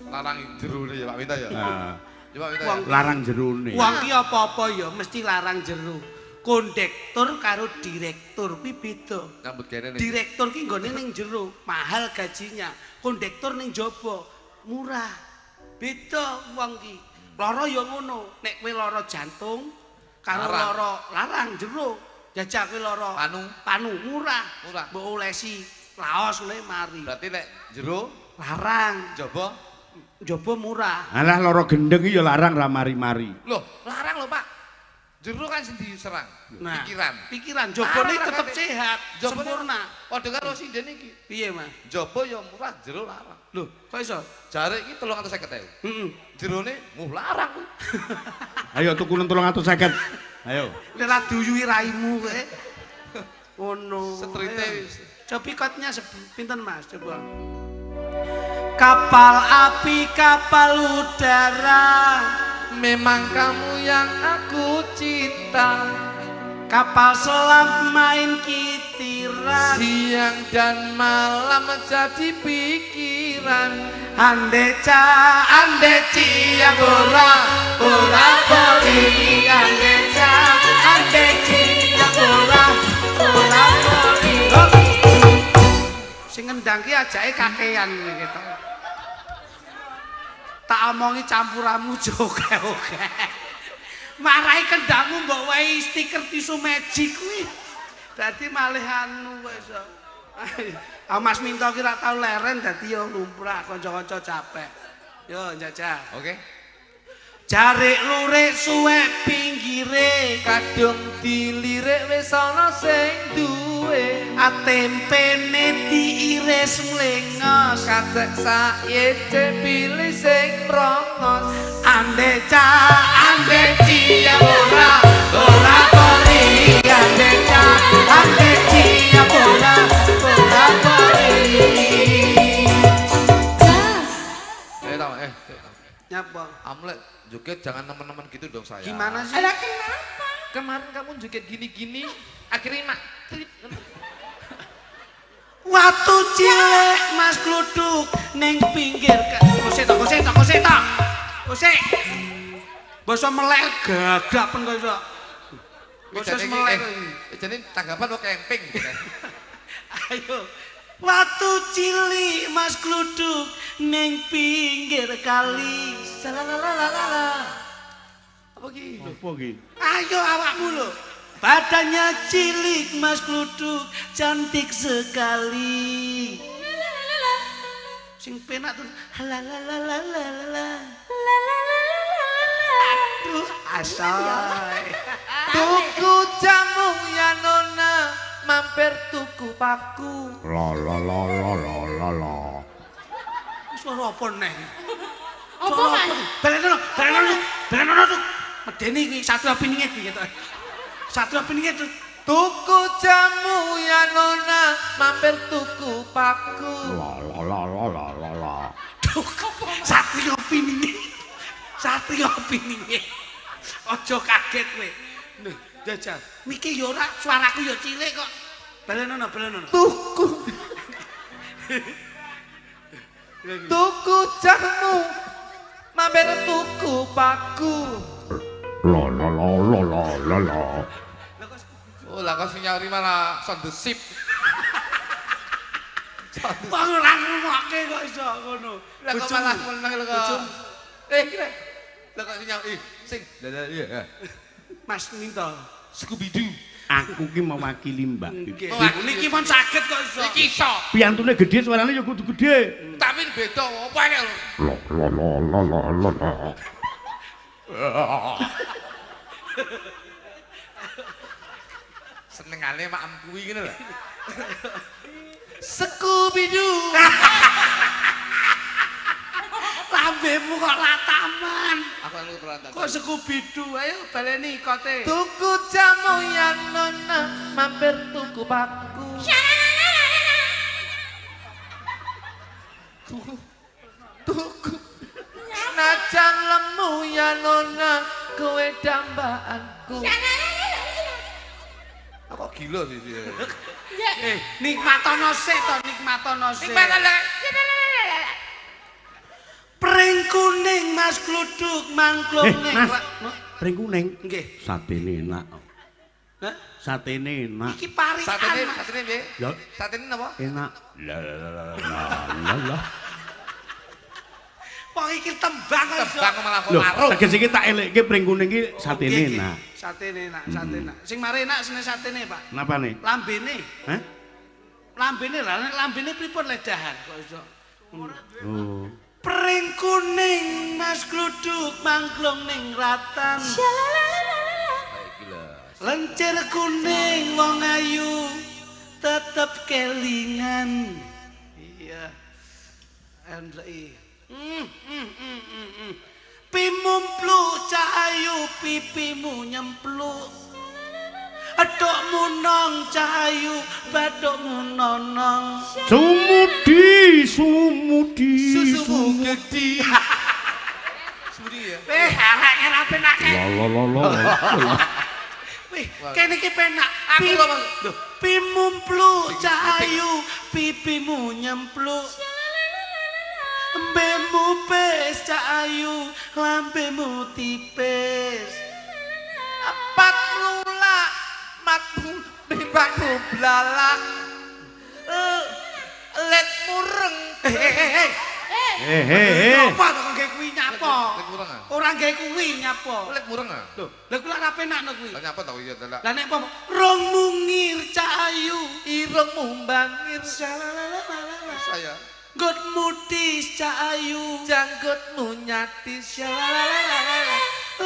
Larang jerone ya Pak Minta ya. Nah, Ya Pak Minta. Wong Ya. larang jerone. Wong ki apa-apa ya mesti larang jero. Kondektur karo direktur kuwi beda. Nyambut gawe ning. Direktur ki nggone ning jero, mahal gajinya. Kondektur ning jaba, murah. Beda wong ki. Lara ya ngono. Nek kowe lara jantung karo lara larang jero, jajak kowe lara panu murah. Mbok olesi laos le mari. Berarti nek jero larang, jaba murah. Alah lara gendeng iki ya larang ra mari-mari. Loh, larang lho, Pak. Jero kan sing diserang. Nah, pikiran jabane tetep sehat, sempurna. Padha karo sinden iki. Piye, Mas? Jaba ya murah, jero larang. Lho, kok iso? Jare iki 350.000. Jerone larang kuwi. Ayo tuku 350. Ayo. Nek ra duyui raimu kowe. Ngono. Setrite wis. Coba pikotnya pinten Mas, coba. Kapal api, kapal udara. Memang kamu yang aku cinta. Kapal selam main kitiran. Siang dan malam jadi pikiran. Ande cia bola boli. Ande cia bola boli. Sing ngendang ki ajake kakean gitu. Tak omongi campuramu joge-oge. Marahi kendangmu mbok wae stiker tisu magic kuwi. Dadi malih anu kok iso. Ah Mas Minto ki ra tau leren dadi yo lumrah kanca-kanca capek. Yo njajah. Oke. Jarik lurik suwek pinggire Kadung dilirik wis ana sing duwe. Atempene diiris mlengos. Kacek saece pilih sing rongos. Ande cia bola boli. Ande cia bola boli. Nyapa? Amlek joget jangan teman-teman gitu dong saya. Gimana sih? Ada kenapa? Kemarin kamu joget gini-gini, akhirnya mak trip. Watu cilik Mas gluduk ning pinggir. Kosek. Basa melek gagapen kok iso. Basa melek. Jadi tanggapan lo camping. Ayo. Watu cilik Mas gluduk ning pinggir kali. Salalalala. Apa ki? Apa ki? Ayo awakmu lho. Badannya cilik Mas gluduk, cantik sekali. Sing penak tuh. Lalalala. Aduh, asoy. Tuku jamu ya nona, mampir tuku paku. La. Suara apa neh? Apa Mas? Belenono tuh. Medeni iki satu opininge iki gitu. Satu opininge tuh. Tuku jamu ya nona, mampir tuku paku. La. Satri opininge. Aja kaget kowe. Lho, jajal. Miki yo ora suaraku yo cilik kok. Belenono. Tuku jamu, mampir tuku paku. La. Oh lah kok sing nyauri malah sound the ship. Wong ora ngrungokke kok iso ngono. Lah kok malah meneng lho kok. Kira. Lah kok sing nyauri sing. Lah iya. Mas Minto. Scooby Doo. Aku ki mewakili Mbak. Niki mon saged kok iso. Iki iso. Piantune gedhe suarane ya kudu gedhe. Tapi beda apa nek lho. La. Senengane makam kuwi ngene lho. Scooby Doo. Lambemu kok lataman. Aku anu terlantar. Kok Scooby-Doo ayo baleni kote. Tuku jamu ya nona, mampir tuku paku. Tuku. Najan lemu ya nona, kowe dambaanku. Aku gila sih dia. Nikmatono sik to, nikmatono sik. Pring kuning Mas gluduk mangklung ning. Pring kuning. Nggih. Satene enak. Hah? Satene enak. Iki parikan. Satene piye? Lho, Satene napa? enak. Lah. Wong iki tembang kok iso. Tembang malah kok Lho, karo. teges iki tak elekke pring kuning iki satene enak. Satene enak, satene enak. Sing mari enak sene satene, Pak. Napane? Lambene. Hah? Lambene lah, nek lambene pripun ledahan kok iso. Oh. Pring kuning Mas Gluduk mangklung ning ratan. Lencir kuning wong ayu tetep kelingan. Iya. Andrei. Pimumplu cahayu pipimu nyempluk. Adukmu nong cahayu badukmu nonong. Sumudi. Susumu gedhi. Sumudi ya. Arek ora penak. Lolololo. Wih, kene iki penak. Aku kok lho. Pimumplu cahayu pipimu nyempluk. Embemu pes cahayu lambemu tipis. Apat mlulak matmu nimbangmu blalak. Let mureng. Apa to kok kuwi nyapa? Let mureng ah. Ora gawe kuwi nyapa. Let mureng ah. Lho, lha kula ora penakno kuwi. Lah nyapa to iya dadak. Lah nek apa rong mungir cahayu Irungmu bangir Shalalala. saya. Gotmu dis cahayu Janggutmu nyatis. Shalalala.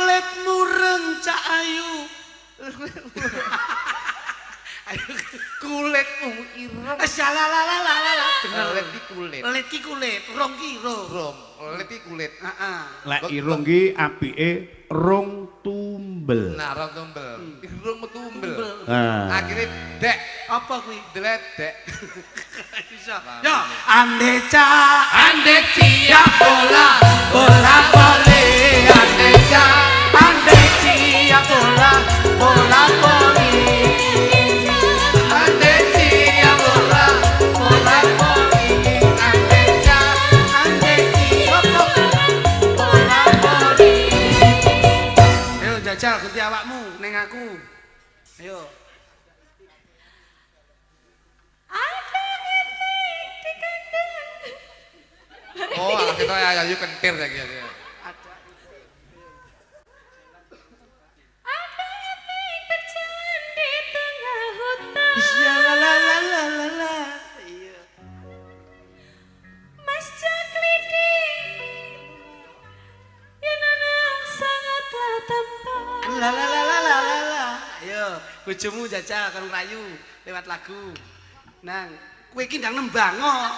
Let mureng cahayu. Kulitmu ireng. Shalalala. Bener. Let di kulit. Let ki kulit, rong kiro. Rom, let di kulit. Heeh. Lek irung ki apike rong tumbel. Nah, rong tumbel. Irungmu tumbel. Ah. Akhirnya dek, Apa kuwi? deledek. Bisa. Yo, andeca ya bola voli, andeca ya bola voli. Andecia bola voli, andeca bola voli. Ayo jajal ganti awakmu ning aku. Ayo. Oh, alah kita ayu kentir saiki ya. Iya. Mas Jaklidi, yen ana sangatlah tanpa. Ayo, bojomu jajal karo rayu lewat lagu. Nang, kowe iki ndang nembang kok.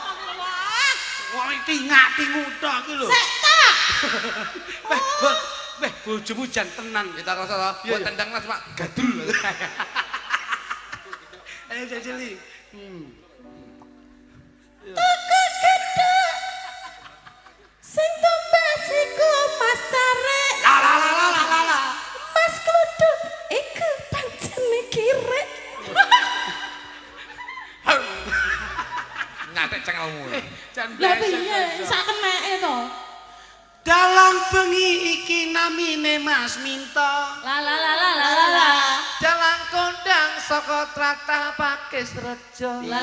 Wong iki ngati nguthok iki lho. Sek ta. Bojomu jan tenan. Kita rasa to, buat tendang Mas, Pak. Gadul. Ayo jajali. Tuku gedhe. Sing tumbas iku Mas Tarik. La. Mas Gluduk iku pancene kirek. Nyatek cengelmu. Jan Lah piye sak keneke to? dalang bengi iki namine Mas Minto. La. Jalan kondang saka tratah Pakis Rejo. La.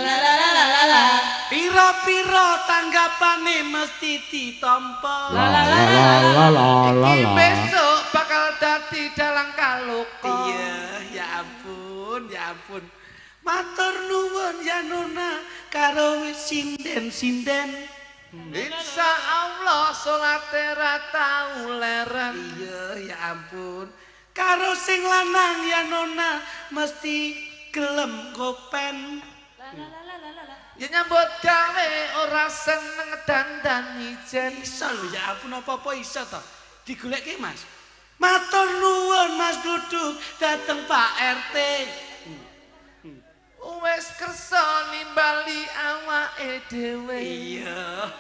Piro-piro tanggapane mesti ditampa. Iki besok bakal dadi dalang kaloka. Iya, ya ampun. Matur nuwun ya Nona karo sinden-sinden. Insya Allah salate ra tau leren. Iya, ya ampun. Karo sing lanang ya Nona mesti gelem kopen. Ya nyambut gawe ora seneng dandan ijen. Iso lho ya ampun apa-apa iso to. Digoleki Mas. Matur nuwun Mas Gluduk dateng Pak RT. Wes kersa nimbali awake dhewe. Iya.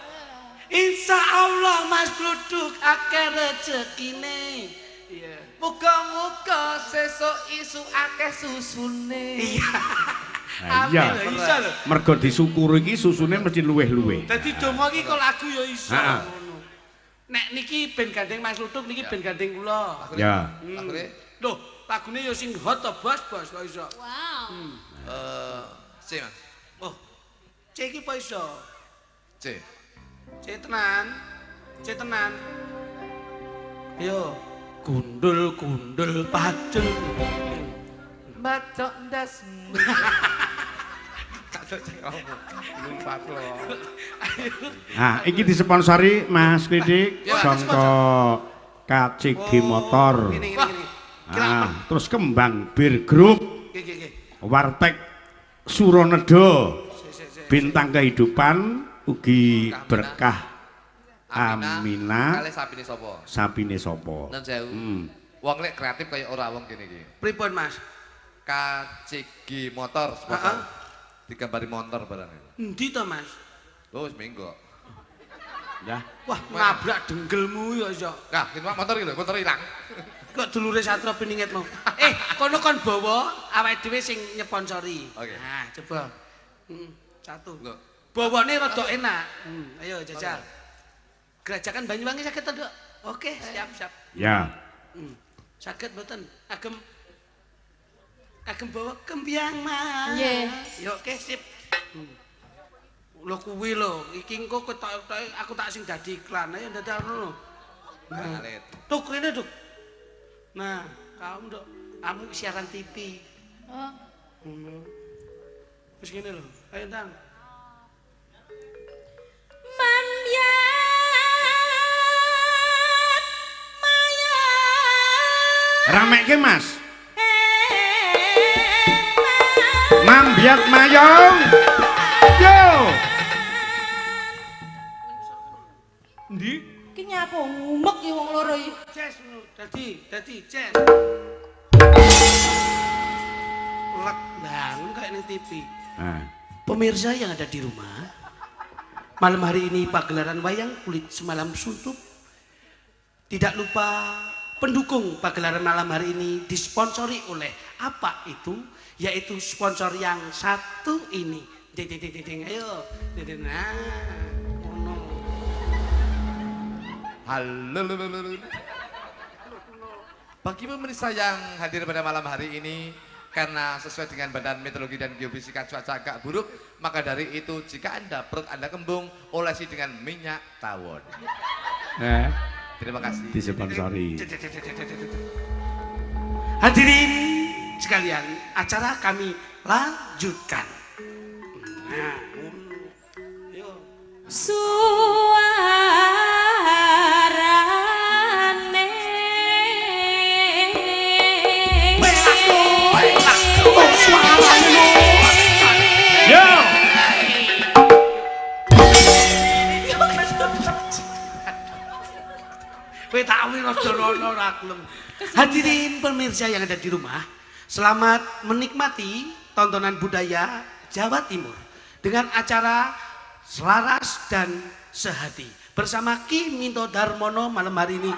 Insya Allah Mas Gluduk akeh rezekine. Iya. Muga-muga sesuk isu akeh susune. Iya. Iya. Amin lho, iso lho. Mergo disyukuri iki susune mesti luweh-luweh. Dadi donga iki kok lagu ya iso Ha. ngono. Nek niki ben gandeng Mas Gluduk niki ben gandeng kula. Ya. Akhire Loh, lagune ya sing hot to Bos kok iso. Wow. C Mas. Oh. C iki apa iso? C. C tenan. C tenan. Yo, gundul pacul. Bacok ndas. Tak ngomong. Lupa lo. Nah, iki disponsori Mas Klidik Ya, sangka KCG Motor. Gini. Ah, terus Kembang Bir Group, Nggih. Warteg Suronedo, Sik. Bintang Kehidupan, ugi Aminah. Berkah Aminah, Kale sapine sapa? sapine sapa? Nun sewu. Hmm. Wong lek kreatif kaya ora wong kene iki. Pripun, Mas? KCG motor sponsor. Digambari motor barang itu. Endi to, Mas? Oh, wis minggu. Ya. Wah, nabrak denggelmu ya iso. Nah, ini motor iki lho, motor ilang. Kok dulure Satrio Piningitmu. Kono kon bawa awake dhewe sing nyeponsori. Oke. Nah, coba. Satu. Lho. Bawane rada enak. Ayo jajal. Gerajakan Banyuwangi saged to, Dok? Oke, siap. Ya. Saged mboten? Agem bawa kembiang, Mas. Nggih. Yo, oke, sip. Lho kuwi lho, iki engko ketok aku tak sing dadi iklan. Ayo dadak ngono. Nah, Alit. Tuh, kene, Dok. Nah, kamu Dok, kamu siaran TV. Oh. Terus gini loh, ayo Tang. Mamyat mayat. Ramekke Mas. Mambiat mayong. Yo. Ndi? Ki nyapa ngumek ya wong loro iki. Ces ngono, dadi ces. Lek bangun kayak ning TV. Nah. Pemirsa yang ada di rumah, malam hari ini pagelaran wayang kulit semalam suntup. Tidak lupa pendukung pagelaran malam hari ini disponsori oleh apa itu? Yaitu sponsor yang satu ini. Ding, ayo. Nah, ngono. Halo. Bagi pemirsa yang hadir pada malam hari ini, karena sesuai dengan Badan Meteorologi dan Geofisika cuaca agak buruk, maka dari itu jika perut Anda kembung, olesi dengan minyak tawon. Terima kasih. Disponsori. Hadirin sekalian, acara kami lanjutkan. Nah, yuk. Suarane Yo. Kowe tak wirodono ora gelem. Hadirin pemirsa yang ada di rumah, selamat menikmati tontonan budaya Jawa Timur dengan acara Selaras dan Sehati bersama Ki Minto Darmono malam hari ini.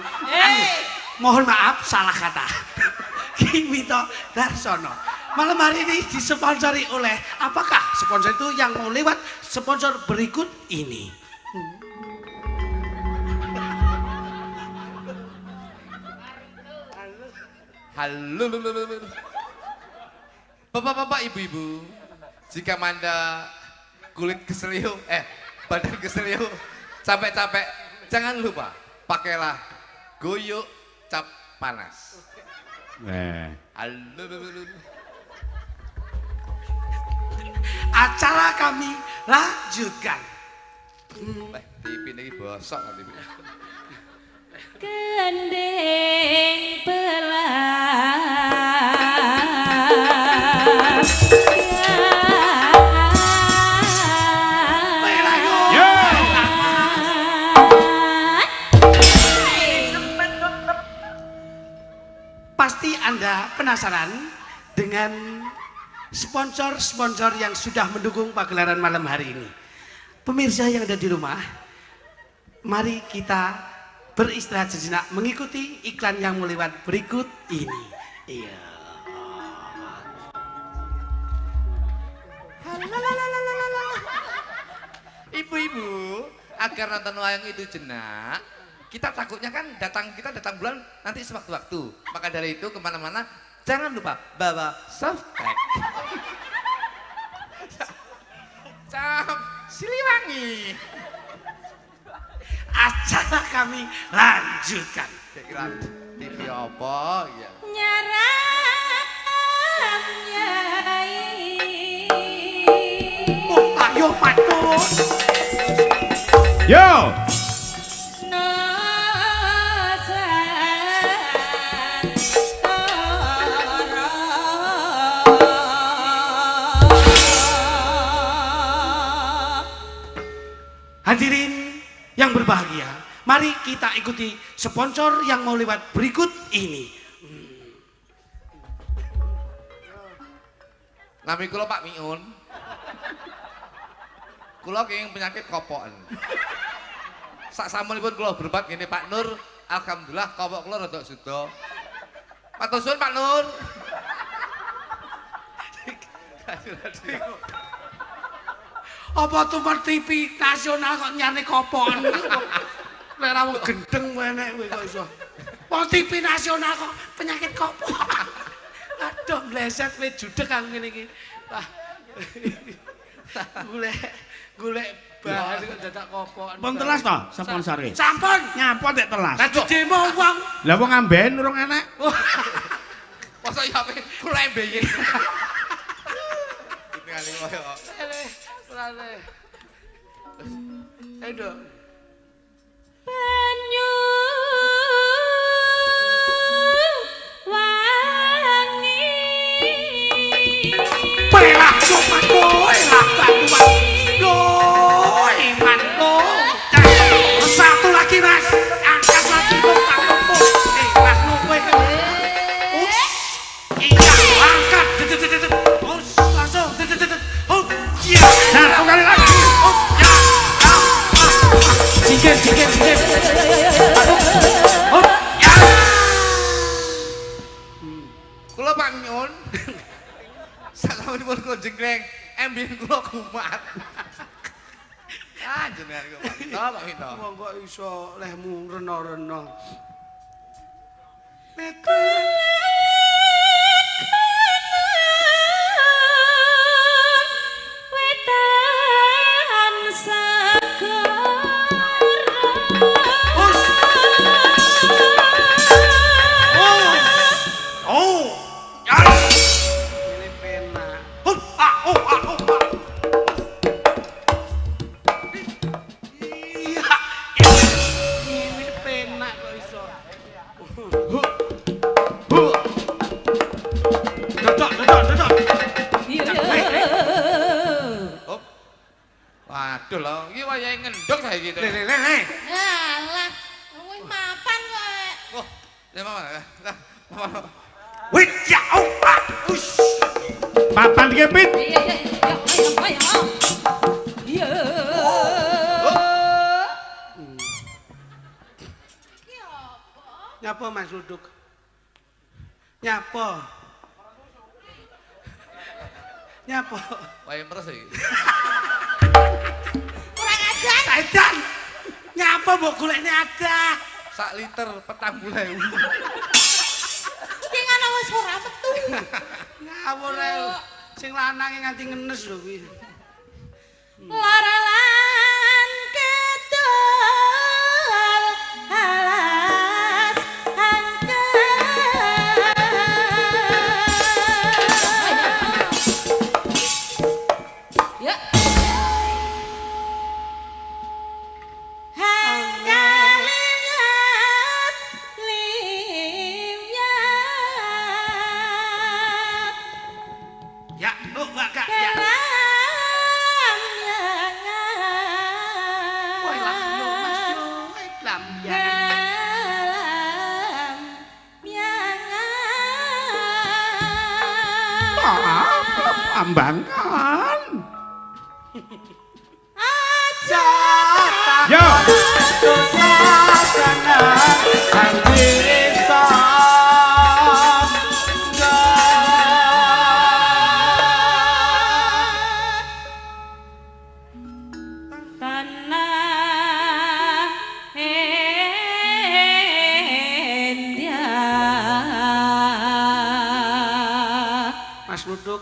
Mohon maaf salah kata. Ki Minto Darsono. Malam hari ini disponsori oleh apakah sponsor itu yang mau lewat sponsor berikut ini. Halo. Bapak-bapak, ibu-ibu, jika Manda kulit keseliu, badan keseliu, capek-capek, jangan lupa pakailah goyuk cap panas. Halo. Acara kami lanjutkan. TV ini bosok nanti. Gendeng pelas. Pasti Anda penasaran dengan sponsor-sponsor yang sudah mendukung pagelaran malam hari ini. Pemirsa yang ada di rumah, mari kita beristirahat sejenak mengikuti iklan yang melewat berikut ini. Iya. Ibu-ibu, agar nonton wayang itu jenak, kita takutnya kan kita datang bulan nanti sewaktu-waktu. Maka dari itu kemana-mana jangan lupa bawa soft bag. Cap Siliwangi. Acara kami lanjutkan. Kira TV apa ya? Nyaram Nyai. Oh, ayo Patur. Yo. Hadirin yang berbahagia, mari kita ikuti sponsor yang mau lewat berikut ini. Nami kula Pak Miun. Kula kenging penyakit kopokan. Sak samunipun kula berobat ngene Pak Nur, alhamdulillah kopok kula rada suda. Matur suwun Pak Nur. Apa tumpar TV nasional kok nyane kopokan iku? Lek ra wong gendeng enek kowe kok iso. Wong TV nasional kok penyakit kopokan. Aduh bleset kowe judeg aku ngene iki. Wah. Golek bahan kok dadak kopokan. Pun telas to sponsore. Sampun. Nyapa tek telas. Lah demo wong. Lah wong amben urung enek. Masa ya kula embeyen. Tinggali koyo. Lale. Ayo. Banyu wangi. Pelah cuma kowe lah bantuan. Loh, iman lo. Satu lagi Mas. Angkat lagi kok tak mampu. Mas lo kowe. Iya, angkat. Langsung. Ya. Satu kali lagi. Ya. Singkir. Ya. Kula Pak Miun. Salamipun kula jengkleng, emben kula kumat. Ah jenengan kok Pak Minto, Pak Minto. Wong kok iso lehmu rena-rena. Wetan segara. Oh. Ya. Ini penak. Iya. Ini penak kok iso. Dodok. Hop. Waduh lho, iki wayahe ngendhog saiki to. Le. Alah, wis mapan kok. Oh, ya mama. Wit ya ush. Papan kepit. Iya. Nyapa Mas Luduk? Nyapa? Wayahe meres iki. Kurang ajar. Edan. Nyapa mbok golekne ada? Sak liter 40.000. Ki ngono wis ora metu. Ngawur ae. Sing lanang nganti ngenes lho kuwi. Lara lan kedol alas angkat. Ya. Hanggalingat limyat. Ya, lu Mbak Kak, ya. Woi lah yo Mas yo, lam ya. Ambangan. Aja. Yo. Susana anjisa. Tanah Mas Luduk.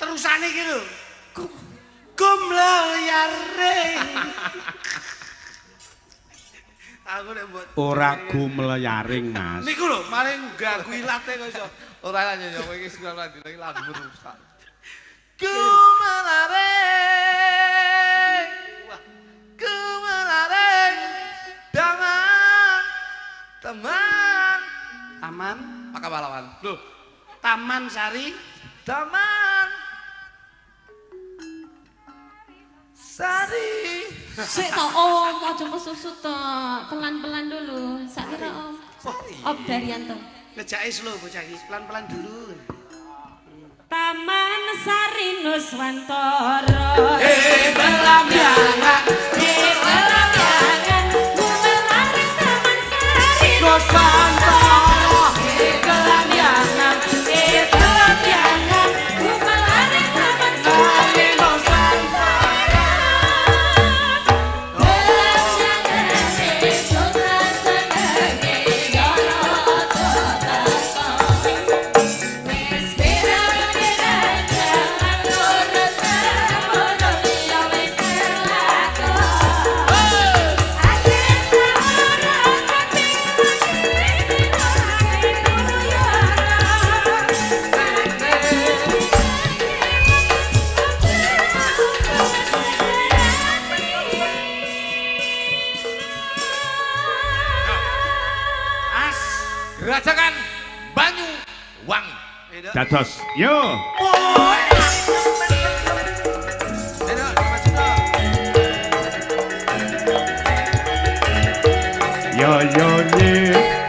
Terusane iki lho. Gumlayaring. Aku nek mbok ora gumleyaring Mas. niku lho maring ganggu ilate kok iso. Ora nyanyi kowe iki sing ora dilagi lagu rusak. Gumalaring. Gumalaring. Daman. Teman. Taman Maka pahlawan. lho. Taman Sari. Taman. Sari. Sik to Om, aja mesusut to. Pelan-pelan dulu. Sakira Om. Om Daryanto. Ngejake slow bocah iki, pelan-pelan dulu. Taman Sari Nuswantara. Belamyangan, Belamyangan, gumelaring Taman Sari Nuswantara. Belamyangan, Belamyangan, gumelaring Taman Sari Gerajakan Banyu Wangi. Dados. Yo. Yo yo ye.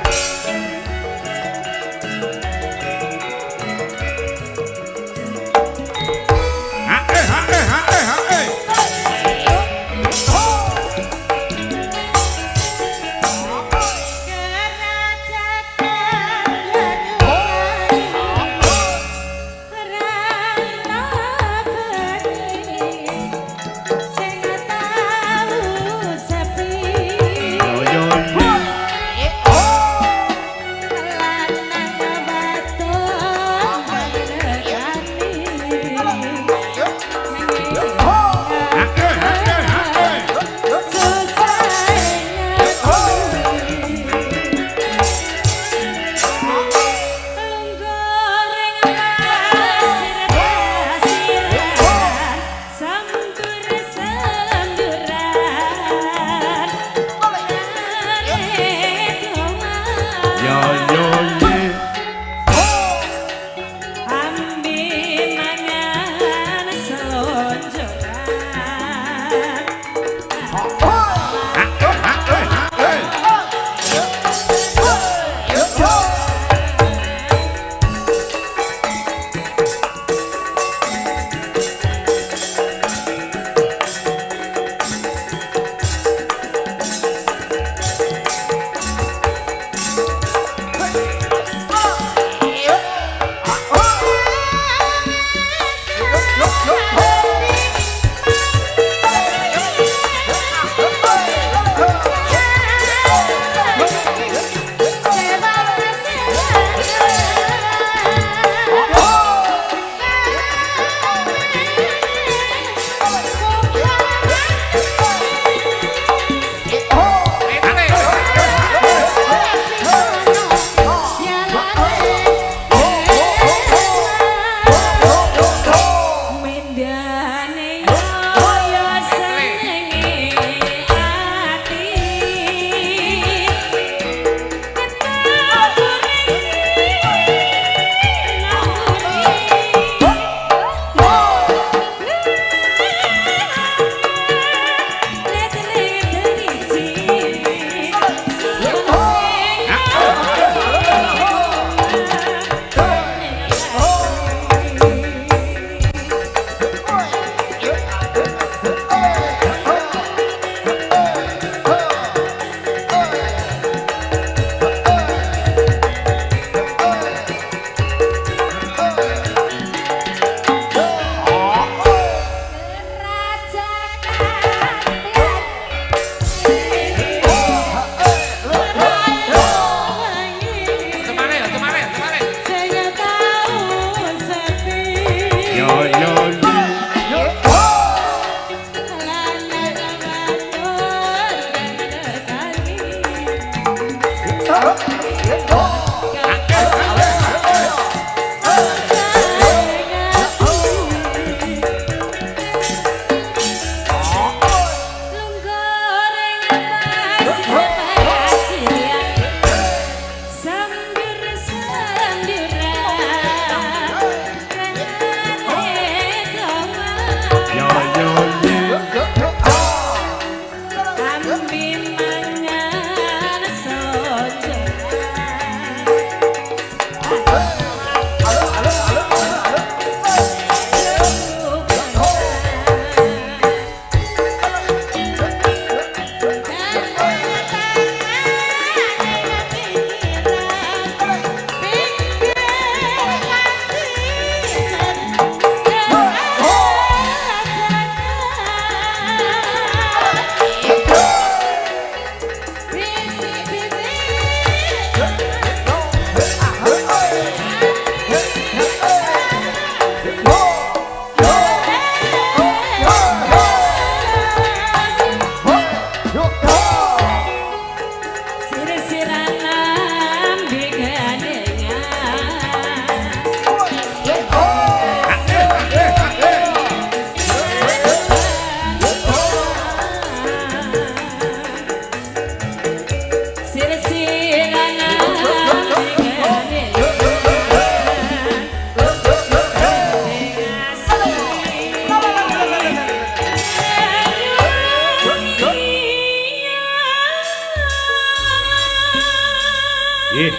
Nggih.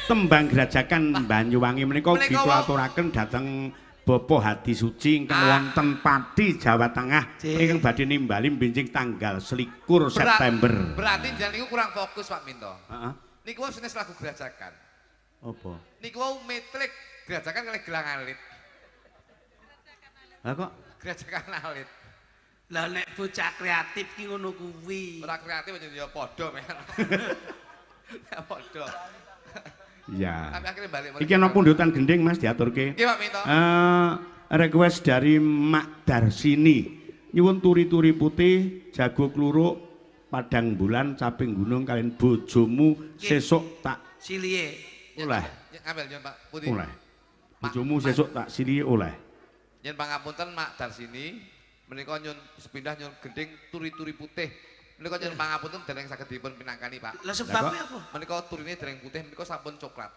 Tembang Grajakan Banyuwangi menika dikulaturaken dhateng Bapak Hadi Suci ingkang wonten Pati Jawa Tengah ingkang badhe nimbali benjing tanggal 21 September. Berarti jenengan niku kurang fokus Pak Minto. Heeh. Niku wau senes lagu Grajakan. Apa? Niku wau metrik Grajakan kalih gelang alit. Lah kok Grajakan alit. Lah nek bocah kreatif ki ngono kuwi. Ora kreatif ya padha men. Ya padha. ya. Tapi akhirnya balik. Iki ana pundutan gending Mas diaturke. Nggih Pak Minto. Request dari Mak Darsini. Nyuwun turi-turi putih, jago kluruk, padang bulan, caping gunung kalian bojomu sesuk tak Silie. oleh. Ngambil yen Pak Putih. Oleh. Bojomu sesuk tak sili oleh. Yen pangapunten Mak Darsini menika nyun sepindah nyun gending turi-turi putih. Menika nyun pangapunten dereng saged dipun pinangkani Pak. Lah sebabnya apa? Menika turine dereng putih menika sampun coklat.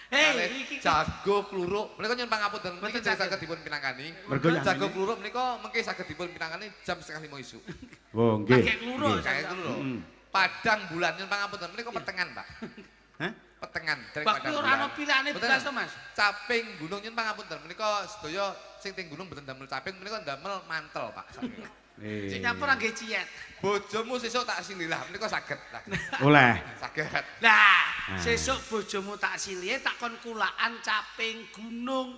Hei, iki jago kluruk menika nyun pangapunten menika dereng saged dipun pinangkani. Jago kluruk menika mengke saged dipun pinangkani jam 4:30 isuk. Oh, nggih. pakai kluruk. Kayak kluruk. Padang bulan nyun pangapunten menika petengan Pak. Hah? Petengan dereng Bak padang ora bulan. ana pilihane belas to Mas. Caping gunung nyun pangapunten menika sedaya sing teng gunung mboten damel caping menika damel mantel Pak. Sing nyampur nggih ciyet. Bojomu sesuk tak sililah menika saged. Oleh. Saged. Lah, sesuk bojomu tak silie tak kon kulaan caping gunung.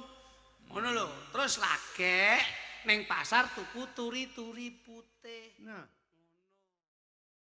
Ngono lho. Terus lagek ning pasar tuku turi-turi putih. Nah.